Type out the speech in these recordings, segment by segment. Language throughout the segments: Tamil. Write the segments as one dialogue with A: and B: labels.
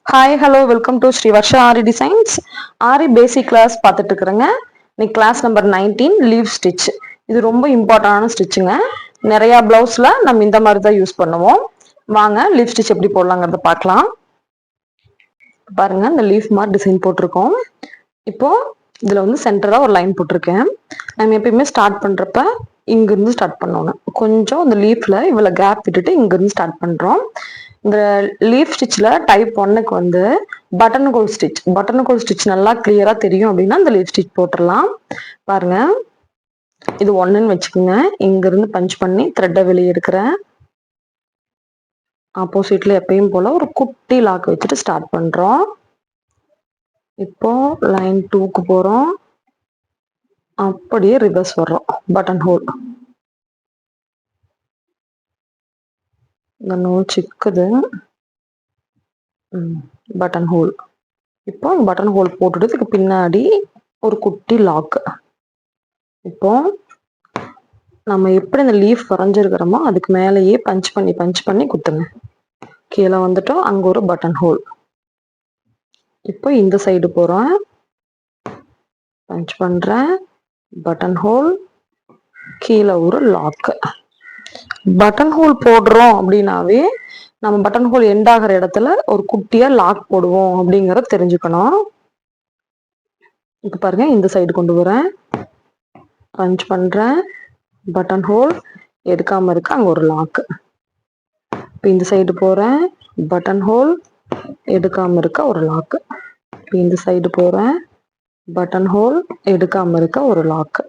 A: Hi hello welcome to Shri Varsha Aari designs. Aari basic class பார்த்துட்டு இருக்கிறேங்க. இன்னைக்கு கிளாஸ் நம்பர் 19 லீவ் ஸ்டிச். இது ரொம்ப இம்பார்ட்டண்டான ஸ்டிச்சுங்க. நிறைய பிளவுஸ்ல நம்ம இந்த மாதிரி தான் யூஸ் பண்ணுவோம். வாங்க லீவ் ஸ்டிச் எப்படி போடலாங்கிறத பார்க்கலாம். பாருங்க, இந்த லீஃப் மாதிரி டிசைன் போட்டிருக்கோம். இப்போ இதுல வந்து சென்டரா ஒரு லைன் போட்டிருக்கேன். நம்ம எப்பயுமே ஸ்டார்ட் பண்றப்ப இங்கிருந்து ஸ்டார்ட் பண்ணணும். கொஞ்சம் இந்த லீஃப்ல இவ்வளவு கேப் விட்டுட்டு இங்கிருந்து ஸ்டார்ட் பண்றோம். இந்த லீஃப் ஸ்டிச்ல டைப் 1க்கு வந்து பட்டன் ஹோல் ஸ்டிச் நல்லா கிளியரா தெரியும் அப்படின்னா இந்த லீஃப் ஸ்டிச் போட்டுடலாம். பாருங்க, இது 1ன்னு வச்சுக்கோங்க. இங்க இருந்து பஞ்ச் பண்ணி த்ரெட்டை வெளியே எடுக்கிறேன். ஆப்போசிட்ல எப்பயும் போல ஒரு குட்டி லாக் வச்சுட்டு ஸ்டார்ட் பண்றோம். இப்போ லைன் 2க்கு போறோம். அப்படியே ரிவர்ஸ் வர்றோம். பட்டன் ஹோல், இந்த நூல் சிக்குது. Button hole. இப்போ பட்டன் ஹோல் போட்டுட்டு பின்னாடி ஒரு குட்டி லாக். இப்போ நம்ம எப்படி இந்த லீஃப் வரைஞ்சிருக்கிறோமோ அதுக்கு மேலேயே பஞ்ச் பண்ணி குத்துங்க. கீழே வந்துட்டோம், அங்க ஒரு பட்டன் ஹோல். இப்போ இந்த சைடு போறேன், பஞ்ச் பண்றேன், பட்டன் ஹோல், கீழே ஒரு லாக். பட்டன் ஹோல் போடுறோம் அப்படின்னாவே நம்ம பட்டன் ஹோல் எண்ட் ஆகிற இடத்துல ஒரு குட்டியா லாக் போடுவோம் அப்படிங்கறத தெரிஞ்சுக்கணும். இப்ப பாருங்க, இந்த சைடு கொண்டு வரேன், பஞ்ச் பண்றேன், பட்டன் ஹோல் எடுக்காம இருக்கு, அங்க ஒரு லாக். இப்போ இந்த சைடு போறேன், பட்டன் ஹோல் எடுக்காம இருக்க ஒரு லாக். இப்போ இந்த சைடு போறேன், பட்டன் ஹோல் எடுக்காம இருக்க ஒரு லாக்.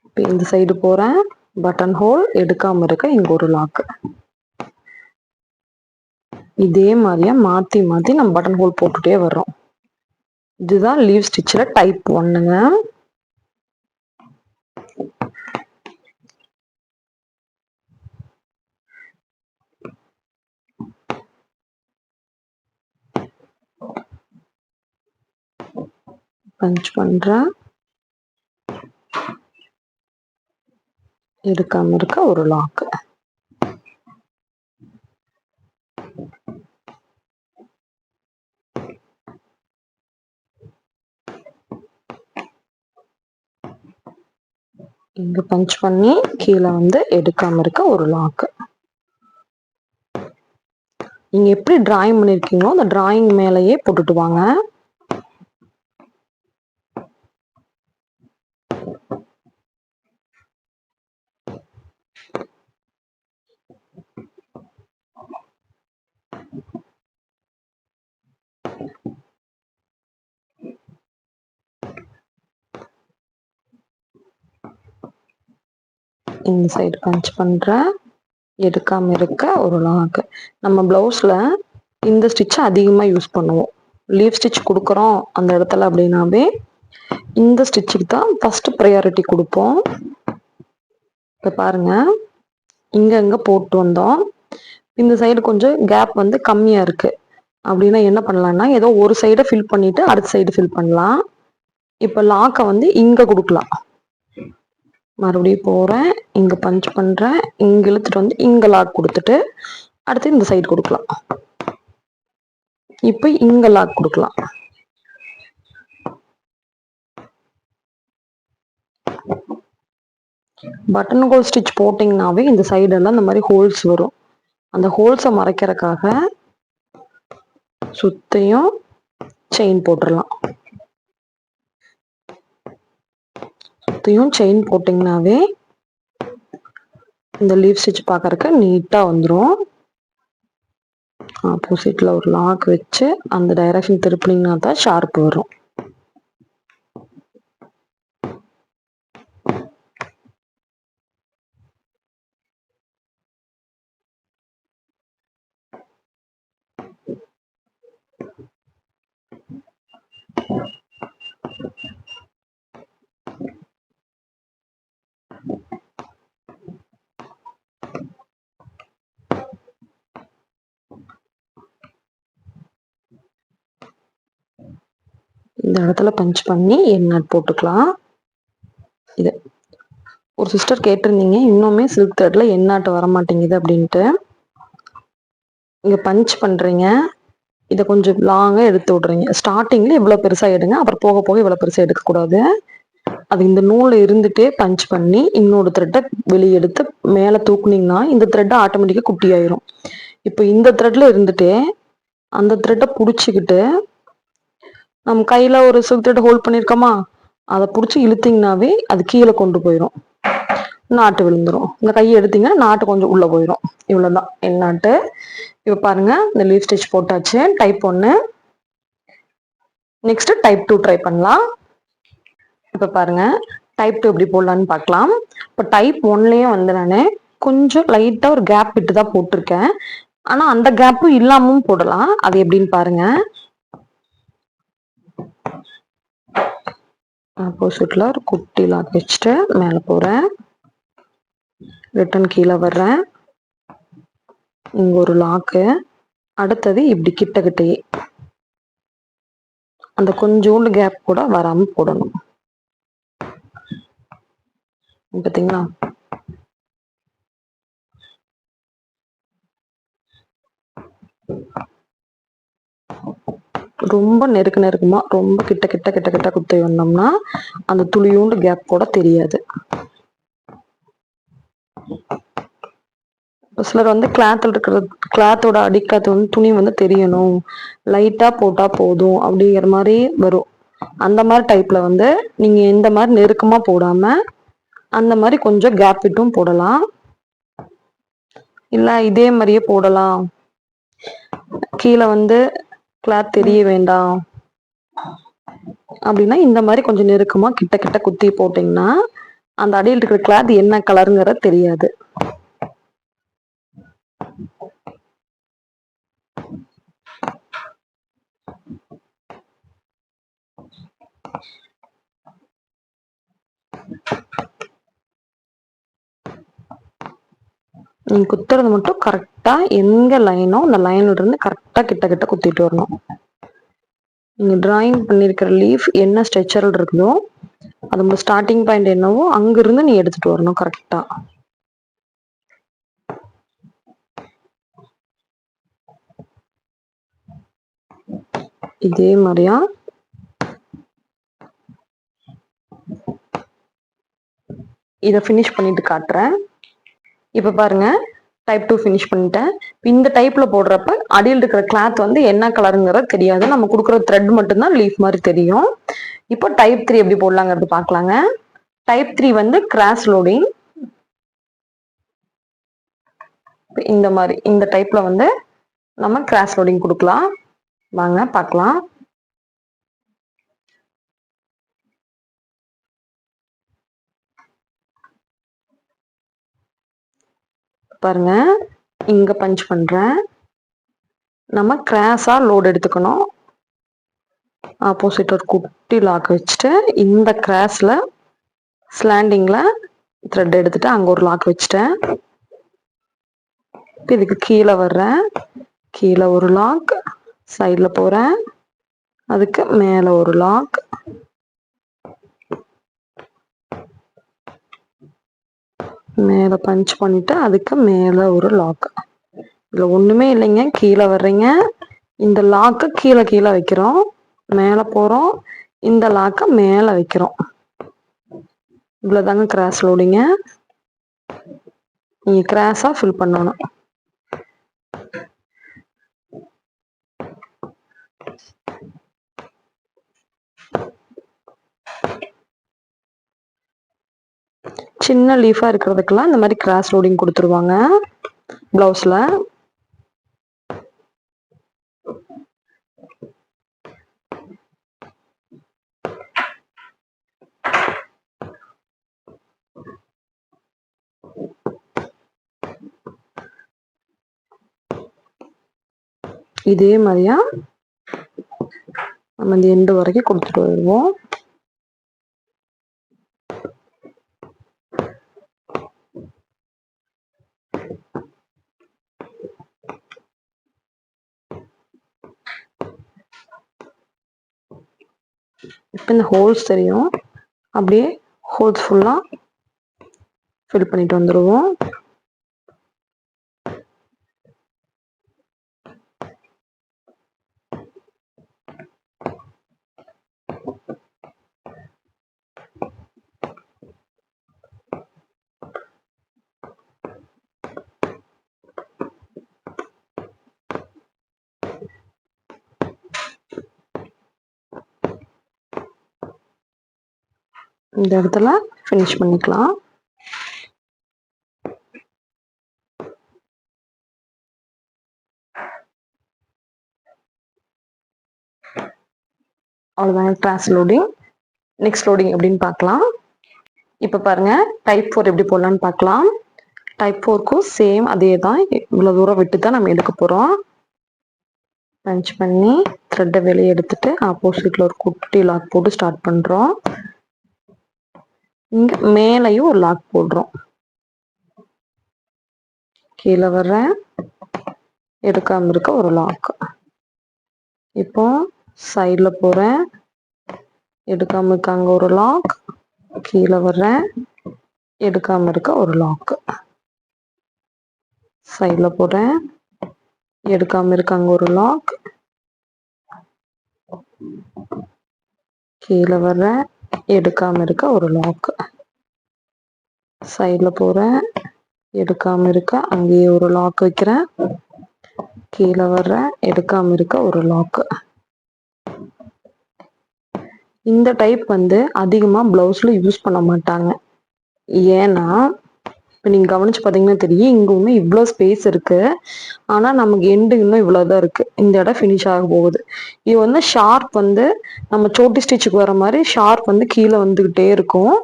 A: இப்போ இந்த சைடு போறேன், பட்டன் ஹோல் எடுக்காம இருக்க இங்க ஒரு லாக். இதே மாதிரியா மாத்தி மாத்தி நம்ம பட்டன் ஹோல் போட்டுட்டே வர்றோம். இதுதான் லீவ் ஸ்டிச்ல டைப் 1ங்க. பஞ்ச் பண்றேன், எடுக்காம இருக்க ஒரு லாக். இங்க பஞ்ச் பண்ணி கீழே வந்து எடுக்காம இருக்க ஒரு லாக். நீங்க எப்படி டிராயிங் பண்ணிருக்கீங்களோ அந்த டிராயிங் மேலேயே போட்டுட்டு வாங்க. இந்த சைடு பஞ்ச் பண்றேன், எடுக்காம இருக்க ஒரு லாக். நம்ம பிளவுஸ்ல இந்த ஸ்டிச் அதிகமா யூஸ் பண்ணுவோம். லீவ் ஸ்டிச் கொடுக்குறோம் அந்த இடத்துல அப்படின்னாவே இந்த ஸ்டிச்சுக்கு தான் ஃபர்ஸ்ட் ப்ரையாரிட்டி கொடுப்போம். இப்ப பாருங்க, இங்க போட்டு வந்தோம். இந்த சைடு கொஞ்சம் கேப் வந்து கம்மியா இருக்கு அப்படின்னா என்ன பண்ணலாம்னா, ஏதோ ஒரு சைடை ஃபில் பண்ணிட்டு அடுத்த சைடு ஃபில் பண்ணலாம். இப்ப லாக்கை வந்து இங்க கொடுக்கலாம். மறுபடியும் போறேன், இங்க பஞ்ச் பண்றேன், இங்க இழுத்துட்டு வந்து இங்க லாக் கொடுத்துட்டு அடுத்து இந்த சைடு கொடுக்கலாம். இப்ப இங்க லாக் கொடுக்கலாம். பட்டன் ஹோல் ஸ்டிச் போட்டிங்கனாவே இந்த சைடு எல்லாம் இந்த மாதிரி ஹோல்ஸ் வரும். அந்த ஹோல்ஸை மறைக்கிறதுக்காக சுத்தையும் செயின் போட்டுடலாம். சுத்தையும் செயின் போட்டிங்கனாவே இந்த லீவ் ஸ்டிச் பார்க்கறதுக்கு நீட்டா வந்துடும். ஆப்போசிட்ல ஒரு லாக் வச்சு அந்த டைரக்ஷன் திருப்பினீங்கன்னா தான் ஷார்ப் வரும். இந்த இடத்துல பஞ்ச் பண்ணி எண்ணாட் போட்டுக்கலாம். இது ஒரு சிஸ்டர் கேட்டிருந்தீங்க, இன்னுமே சில்க் த்ரெட்ல எண்ணாட்டு வர மாட்டேங்குது அப்படின்ட்டு. இங்க பஞ்ச் பண்றீங்க, இதை கொஞ்சம் லாங்காக எடுத்து விட்றீங்க. ஸ்டார்டிங்கில் இவ்வளோ பெருசாக எடுங்க, அப்புறம் போக போக இவ்வளோ பெருசாக எடுக்கக்கூடாது. அது இந்த நூலில் இருந்துகிட்டே பஞ்ச் பண்ணி இன்னொரு த்ரெட்டை வெளியே எடுத்து மேலே தூக்குனீங்கன்னா இந்த த்ரெட்டை ஆட்டோமேட்டிக்காக குட்டி ஆயிரும். இப்போ இந்த த்ரெட்டில் இருந்துகிட்டே அந்த த்ரெட்டை பிடிச்சிக்கிட்டு நம்ம கையில் ஒரு சில்க் த்ரெட்டை ஹோல்ட் பண்ணியிருக்கோமா, அதை பிடிச்சி இழுத்தீங்கன்னாவே அது கீழே கொண்டு போயிடும், நாட்டு விழுந்துடும். இந்த கையை எடுத்தீங்கன்னா நாட்டு கொஞ்சம் உள்ளே போயிடும். இவ்வளோதான் என் நாட்டு. இப்போ பாருங்க, இந்த லீஃப் ஸ்டிச் போட்டாச்சு டைப் 1. நெக்ஸ்ட் டைப் 2 ட்ரை பண்ணலாம். இப்போ பாருங்க, டைப் 2 எப்படி போடலான்னு பார்க்கலாம். இப்போ டைப் 1லயே வந்து நான் கொஞ்சம் லைட்டாக ஒரு கேப் விட்டு தான் போட்டிருக்கேன். ஆனால் அந்த கேப்பும் இல்லாமல் போடலாம். அது எப்படின்னு பாருங்க. ஆப்போசிட்ல ஒரு குட்டி லாக் வச்சுட்டு மேலே போகிறேன், ரிட்டன் கீழே வர்றேன், இங்கே ஒரு லாக்கு. அடுத்தது இப்படி கிட்ட கிட்டயே அந்த கொஞ்சோண்டு கேப் கூட வராமல் போடணும். பார்த்தீங்களா? ரொம்ப நெருக்கமா ரொம்ப கிட்ட கிட்ட கிட்ட கிட்ட குத்தி வந்தோம்னா அந்த துளியோண்டு கேப் கூட தெரியாது. சிலர் வந்து கிளாத்தில் இருக்கிற கிளாத்தோட அடிக்காத்து வந்து துணி வந்து தெரியணும், லைட்டா போட்டா போதும் அப்படிங்கிற மாதிரி வரும். அந்த மாதிரி டைப்ல வந்து நீங்க இந்த மாதிரி நெருக்கமா போடாம அந்த மாதிரி கொஞ்சம் கேப் விட்டும் போடலாம். இல்ல இதே மாதிரியே போடலாம், கீழே வந்து கிளாத் தெரிய வேண்டாம் அப்படின்னா இந்த மாதிரி கொஞ்சம் நெருக்கமா கிட்ட கிட்ட குத்தி போட்டீங்கன்னா அந்த அடியில் இருக்கிற கிளாத் என்ன கலருங்கிறத தெரியாது. நீங்க குத்துறது மட்டும் கரெக்டா எங்க லைனோ அந்த லைன்ல இருந்து கரெக்டா கிட்ட கிட்ட குத்திட்டு வரணும். நீங்க டிராயிங் பண்ணிருக்கிற லீஃப் என்ன ஸ்ட்ரெச்சரில் இருக்குதோ அது ஸ்டார்டிங் பாயிண்ட் என்னவோ அங்கிருந்து நீ எடுத்துட்டு வரணும் கரெக்டா. இதே மாதிரியா இதை ஃபினிஷ் பண்ணிட்டு காட்டுறேன். இப்போ பாருங்க, டைப் 2 ஃபினிஷ் பண்ணிட்டேன். இந்த டைப்ல போடுறப்ப அடியில் இருக்கிற கிளாத் வந்து என்ன கலருங்கிறது தெரியாது, நம்ம கொடுக்குற த்ரெட் மட்டும்தான் லீஃப் மாதிரி தெரியும். இப்போ டைப் 3 எப்படி போடலாங்கிறது பார்க்கலாங்க. டைப் 3 வந்து கிராஸ் லோடிங். இந்த மாதிரி இந்த டைப்ல வந்து நம்ம கிராஸ் லோடிங் கொடுக்கலாம். வாங்க பார்க்கலாம். பாருங்க, இங்க பஞ்ச் பண்றேன். நம்ம கிராஸா லோட் எடுத்துக்கணும். ஆப்போசிட் ஒரு குட்டி லாக் வச்சுட்டு இந்த கிராஸ்ல ஸ்லாண்டிங்ல த்ரெட் எடுத்துட்டு அங்க ஒரு லாக் வச்சுட்டேன். இதுக்கு கீழே வர்றேன், கீழே ஒரு லாக், சைட்ல போறேன், அதுக்கு மேல ஒரு லாக், மேல பஞ்ச் பண்ணிட்டு அதுக்கு மேல ஒரு லாக். இதுல ஒண்ணுமே இல்லைங்க, கீழே வர்றீங்க, இந்த லாக்கு கீழே கீழே வைக்கிறோம், மேல போறோம், இந்த லாக்க மேல வைக்கிறோம். இவ்வளவுதாங்க கிராஸ் லோடிங்க. நீங்க கிராஸா ஃபில் பண்ணணும். சின்ன லீஃபா இருக்கிறதுக்கெல்லாம் இந்த மாதிரி கிராஸ் லோடிங் கொடுத்துருவாங்க பிளவுஸ்ல. இதே மாதிரியா நம்ம இந்த எண்டு வரைக்கும் கொடுத்துட்டு வருவோம். இப்போ இந்த ஹோல்ஸ் தெரியும், அப்படியே ஹோல்ஸ் ஃபுல்லா ஃபில் பண்ணிட்டு வந்துடுவோம். இந்த இடத்துல ஃபினிஷ் பண்ணிக்கலாம். அவ்வளோதான் கிளாஸ் லோடிங். நெக்ஸ்ட் லோடிங் எப்படின்னு பார்க்கலாம். இப்போ பாருங்க டைப் 4 எப்படி போடலான்னு பார்க்கலாம். டைப் 4க்கும் சேம் அதே தான். இவ்வளோ தூரம் விட்டு தான் நம்ம எடுக்க போகிறோம். பஞ்ச் பண்ணி த்ரெட்டை வெளியே எடுத்துட்டு ஆப்போசிட்ல ஒரு குட்டி லாக் போட்டு ஸ்டார்ட் பண்ணுறோம். இங்கே மேலேயும் ஒரு லாக் போடுறோம். கீழே வர்றேன், எடுக்காம இருக்க ஒரு லாக். இப்போ சைடில் போகிறேன், எடுக்காம இருக்க அங்கே ஒரு லாக். கீழே வர்றேன், எடுக்காம இருக்க ஒரு லாக். சைடில் போகிறேன், எடுக்காம இருக்க அங்கே ஒரு லாக். கீழே வர்றேன், எடுக்காம இருக்க ஒரு லாக். சைடில் போகிறேன், எடுக்காம இருக்க அங்கேயே ஒரு லாக் வைக்கிறேன். கீழே வர்றேன், எடுக்காம இருக்க ஒரு லாக். இந்த டைப் வந்து அதிகமாக ப்ளவுஸில் யூஸ் பண்ண மாட்டாங்க. ஏன்னா இப்போ நீங்கள் கவனிச்சு பார்த்தீங்கன்னா தெரியும், இங்கே இன்னும் இவ்வளோ ஸ்பேஸ் இருக்குது. ஆனால் நமக்கு எண்டு இன்னும் இவ்வளோ தான் இருக்குது. இந்த இடம் ஃபினிஷ் ஆக போகுது. இது வந்து ஷார்ப் வந்து நம்ம சோட்டி ஸ்டிச்சுக்கு வர மாதிரி ஷார்ப் வந்து கீழே வந்துக்கிட்டே இருக்கும்.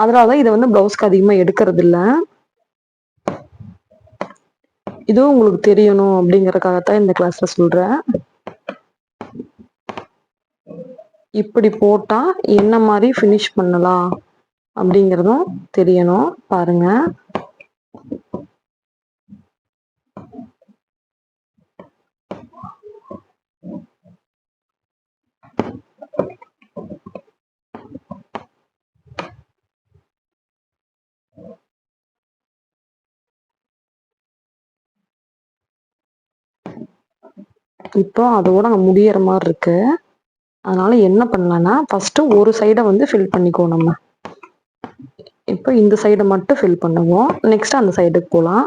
A: அதனால தான் இதை வந்து ப்ளவுஸ்க்கு அதிகமாக எடுக்கிறது இல்லை. இதுவும் உங்களுக்கு தெரியணும் அப்படிங்கறதுக்காகத்தான் இந்த கிளாஸ்ல சொல்றேன். இப்படி போட்டா என்ன மாதிரி ஃபினிஷ் பண்ணலாம் அப்படிங்கிறதும் தெரியணும். பாருங்க, இப்போ அதோட முடியற மாதிரி இருக்கு. அதனால என்ன பண்ணலாம்னா ஃபர்ஸ்ட் ஒரு சைடை வந்து ஃபில் பண்ணிக்கோ. நம்ம இப்போ இந்த சைடை மட்டும் ஃபில் பண்ணுவோம். நெக்ஸ்ட் அந்த சைடுக்கு போகலாம்.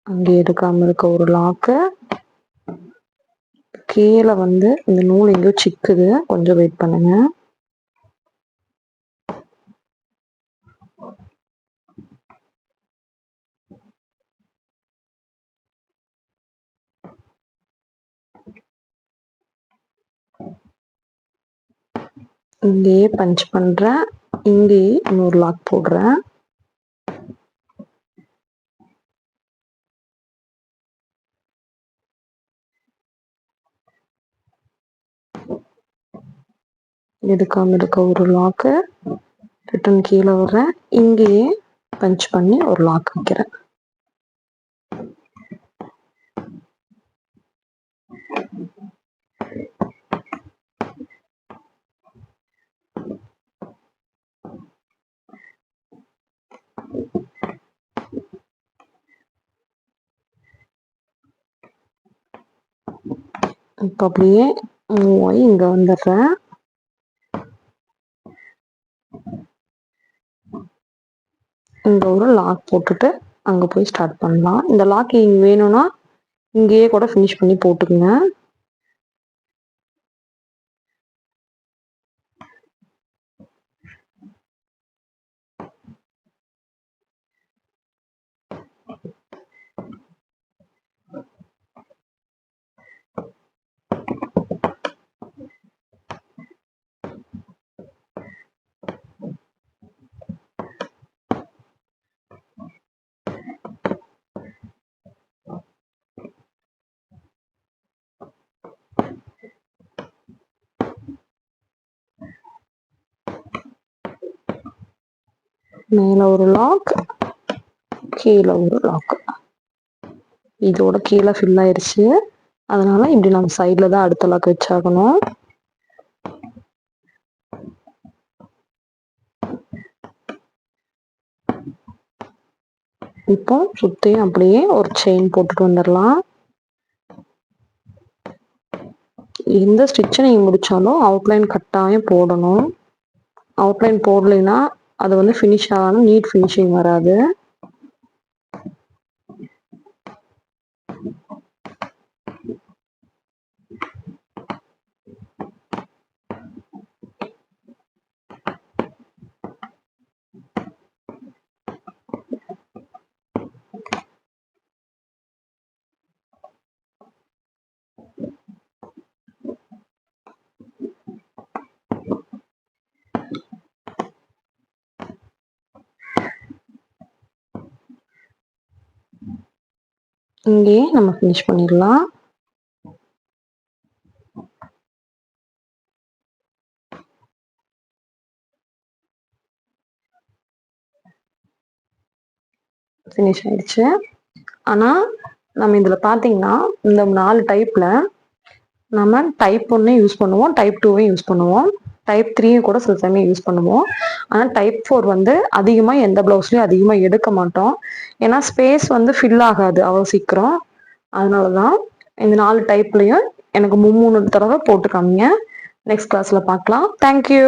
A: அங்கே எடுக்காம இருக்க ஒரு லாக்கு. கீழே வந்து இந்த நூல் எங்கேயோ சிக்குது, கொஞ்சம் வெயிட் பண்ணுங்க. இங்கேயே பஞ்ச் பண்றேன், இங்கேயே இன்னொரு லாக் போடுறேன். எடுக்காம இருக்க ஒரு லாக்கு. ரிட்டன் கீழே வர்றேன், இங்கேயே பஞ்ச் பண்ணி ஒரு லாக் வைக்கிறேன். இப்போ அப்படியே மூவ் ஆகி இங்க வந்துடுறேன். இங்க ஒரு லாக் போட்டுட்டு அங்க போய் ஸ்டார்ட் பண்ணலாம். இந்த லாக் இங்க வேணும்னா இங்கேயே கூட ஃபினிஷ் பண்ணி போட்டுக்குங்க. மேல ஒரு லாக், கீழே ஒரு லாக். இதோட கீழே ஃபில் ஆயிருச்சு. அதனால இப்படி நம்ம சைட்ல தான் அடுத்த லாக் வச்சாகணும். இப்போ சுத்தியும் அப்படியே ஒரு செயின் போட்டுட்டு வந்துடலாம். எந்த ஸ்டிச்சை நீங்க முடிச்சாலும் அவுட்லைன் கட்டாயம் போடணும். அவுட்லைன் போடலைன்னா அது வந்து ஃபினிஷ் ஆகணும், நீட் ஃபினிஷிங் வராது. இங்கேயே நம்ம ஃபினிஷ் பண்ணிடலாம். ஃபினிஷ் ஆயிடுச்சு. ஆனா நம்ம இதுல பாத்தீங்கன்னா இந்த 4 டைப்ல நம்ம டைப் 1 யூஸ் பண்ணுவோம், டைப் 2 யூஸ் பண்ணுவோம், டைப் 3 கூட சில சமயம் யூஸ் பண்ணுவோம். ஆனா டைப் 4 வந்து அதிகமா எந்த பிளவுஸ்லயும் அதிகமா எடுக்க மாட்டோம். ஏன்னா ஸ்பேஸ் வந்து ஃபில் ஆகாது அவ்வளவு சீக்கிரம். அதனாலதான் இந்த 4 டைப்லயும் எனக்கு 3 தடவை போட்டு காமிங்க. நெக்ஸ்ட் கிளாஸ்ல பார்க்கலாம். தேங்க்யூ.